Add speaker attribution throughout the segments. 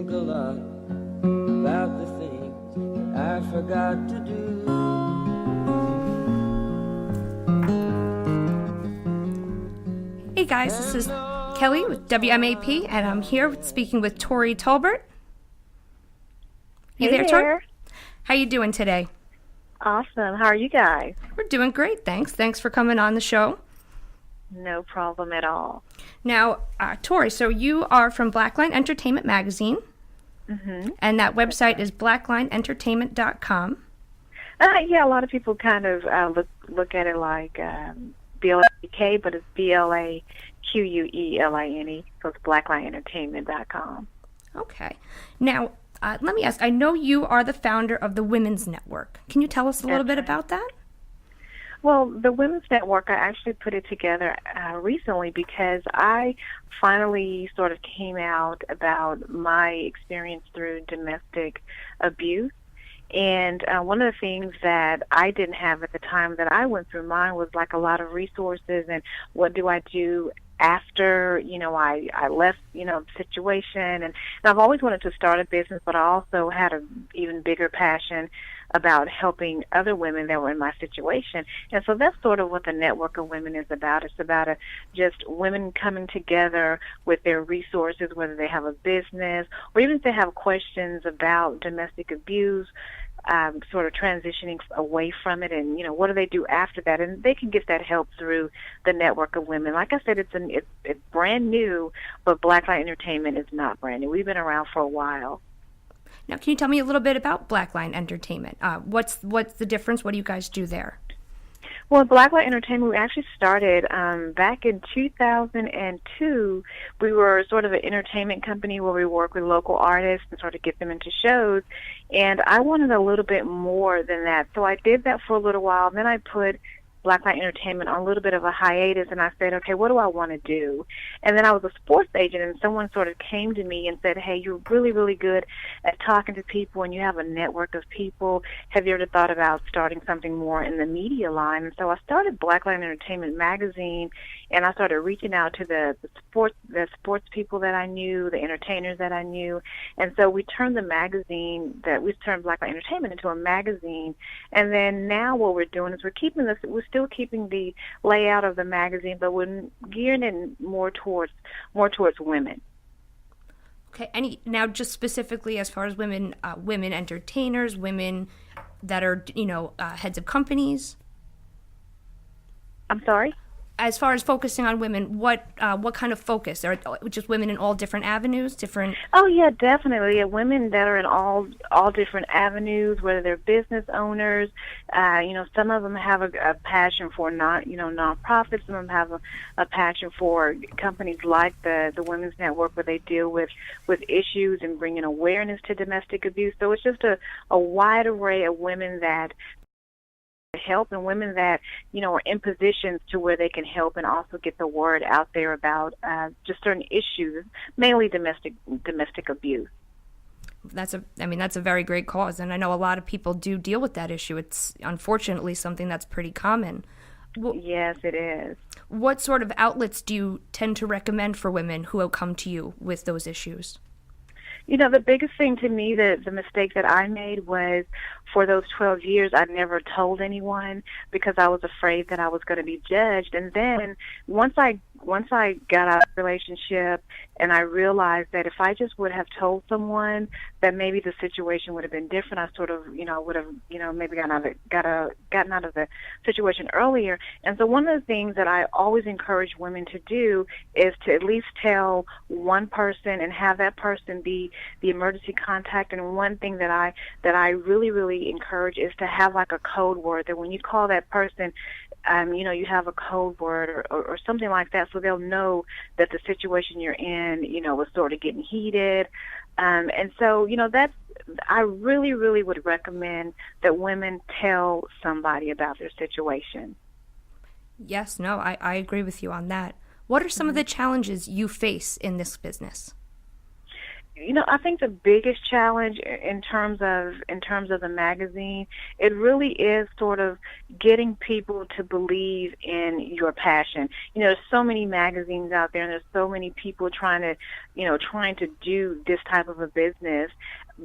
Speaker 1: think a lot about the things I forgot to do.
Speaker 2: Hey guys, this is Kelly with WMAP, and I'm here speaking with Tori Tolbert. You
Speaker 3: Hey
Speaker 2: there, Tori? How you doing today?
Speaker 3: Awesome. How are you guys?
Speaker 2: We're doing great, thanks. Thanks for coming on the show.
Speaker 3: No problem at all.
Speaker 2: Now, Tori, so you are from Blackline Entertainment Magazine, and that website is blacklineentertainment.com.
Speaker 3: Yeah, a lot of people kind of look at it like B-L-A-K, but it's B-L-A-Q-U-E-L-I-N-E, so it's blacklineentertainment.com.
Speaker 2: Okay. Now, let me ask, I know you are the founder of the Women's Network. Can you tell us a little bit about that?
Speaker 3: Well, the Women's Network, I actually put it together recently because I finally sort of came out about my experience through domestic abuse. And one of the things that I didn't have at the time that I went through mine was like a lot of resources and what do I do after, I left, the situation. And I've always wanted to start a business, but I also had an even bigger passion about helping other women that were in my situation. And so that's sort of what the Network of Women is about. It's about just women coming together with their resources, whether they have a business or even if they have questions about domestic abuse, sort of transitioning away from it, and what do they do after that? And they can get that help through the Network of Women. Like I said, it's brand new, but Blackline Entertainment is not brand new. We've been around for a while.
Speaker 2: Now, can you tell me a little bit about Blackline Entertainment? What's the difference? What do you guys do there?
Speaker 3: Well, Blacklight Entertainment, we actually started back in 2002. We were sort of an entertainment company where we work with local artists and sort of get them into shows. And I wanted a little bit more than that. So I did that for a little while. Then I put Blacklight Entertainment on a little bit of a hiatus, and I said, okay, what do I want to do? And then I was a sports agent, and someone sort of came to me and said, hey, you're really, really good at talking to people, and you have a network of people. Have you ever thought about starting something more in the media line? And so I started Blacklight Entertainment Magazine, and I started reaching out to the sports people that I knew, the entertainers that I knew. And so we turned the magazine, we turned Blacklight Entertainment into a magazine. And then now what we're doing is we're still keeping the layout of the magazine, but we're gearing it more towards women.
Speaker 2: Okay, now just specifically as far as women entertainers, women that are heads of companies.
Speaker 3: I'm sorry?
Speaker 2: As far as focusing on women, what kind of focus? Are just women in all different avenues, different?
Speaker 3: Oh yeah, definitely. Yeah, women that are in all different avenues, whether they're business owners. Some of them have a passion for nonprofits. Some of them have a passion for companies like the Women's Network, where they deal with issues and bringing awareness to domestic abuse. So it's just a wide array of women that help, and women that are in positions to where they can help and also get the word out there about just certain issues, mainly domestic abuse.
Speaker 2: That's a very great cause, and I know a lot of people do deal with that issue. It's unfortunately something that's pretty common.
Speaker 3: Yes, it is.
Speaker 2: What sort of outlets do you tend to recommend for women who have come to you with those issues?
Speaker 3: The biggest thing to me, the mistake that I made was for those 12 years, I never told anyone because I was afraid that I was going to be judged. And then once I got out of the relationship and I realized that if I just would have told someone, that maybe the situation would have been different. I sort of, would have, maybe gotten out of the situation earlier. And so one of the things that I always encourage women to do is to at least tell one person and have that person be the emergency contact. And one thing that I really, really encourage is to have like a code word that when you call that person, you have a code word or something like that, so they'll know that the situation you're in, is sort of getting heated. And so, I really, really would recommend that women tell somebody about their situation.
Speaker 2: Yes, no, I agree with you on that. What are some of the challenges you face in this business?
Speaker 3: I think the biggest challenge in terms of the magazine, it really is sort of getting people to believe in your passion. There's so many magazines out there, and there's so many people trying to do this type of a business.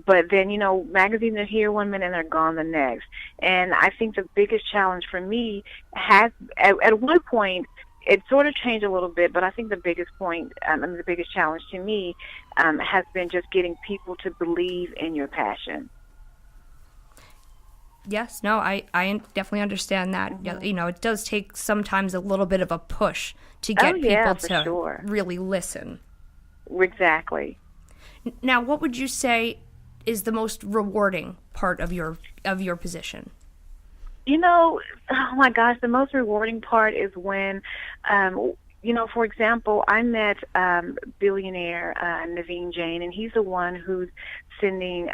Speaker 3: But then, magazines are here one minute and they're gone the next. And I think the biggest challenge for me has, at one point, it sort of changed a little bit, but I think the biggest the biggest challenge to me has been just getting people to believe in your passion.
Speaker 2: Yes, no, I definitely understand that.
Speaker 3: Mm-hmm.
Speaker 2: It does take sometimes a little bit of a push to get people to really listen.
Speaker 3: Exactly.
Speaker 2: Now, what would you say is the most rewarding part of your position?
Speaker 3: Oh my gosh, the most rewarding part is when, for example, I met billionaire Naveen Jain, and he's the one who's sending,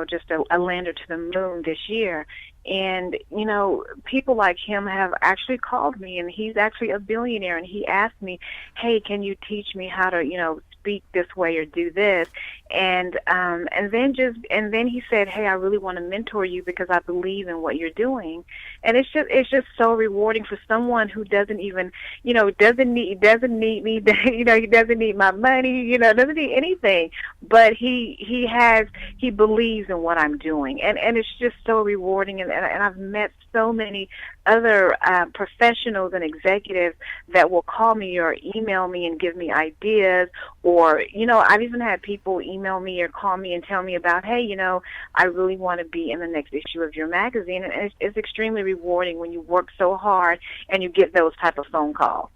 Speaker 3: just a lander to the moon this year. And, people like him have actually called me, and he's actually a billionaire, and he asked me, hey, can you teach me how to, speak this way or do this? And then he said, hey, I really want to mentor you because I believe in what you're doing. And it's just so rewarding for someone who doesn't even, doesn't need me, he doesn't need my money, doesn't need anything, but he believes in what I'm doing. And it's just so rewarding. And I've met so many other professionals and executives that will call me or email me and give me ideas, or I've even had people email me or call me and tell me about, hey, I really want to be in the next issue of your magazine. And it's extremely rewarding when you work so hard and you get those type of phone calls.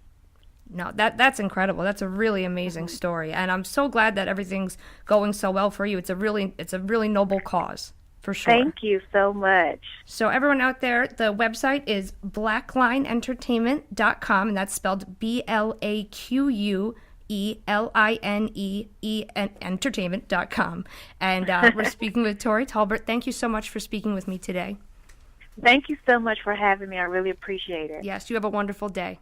Speaker 2: No, that's incredible. That's a really amazing story, and I'm so glad that everything's going so well for you. It's a really noble cause. For sure.
Speaker 3: Thank you so much.
Speaker 2: So everyone out there, the website is blacklineentertainment.com, and that's spelled BLAQUELINE entertainment.com. And we're speaking with Tori Tolbert. Thank you so much for speaking with me today.
Speaker 3: Thank you so much for having me. I really appreciate it.
Speaker 2: Yes, you have a wonderful day.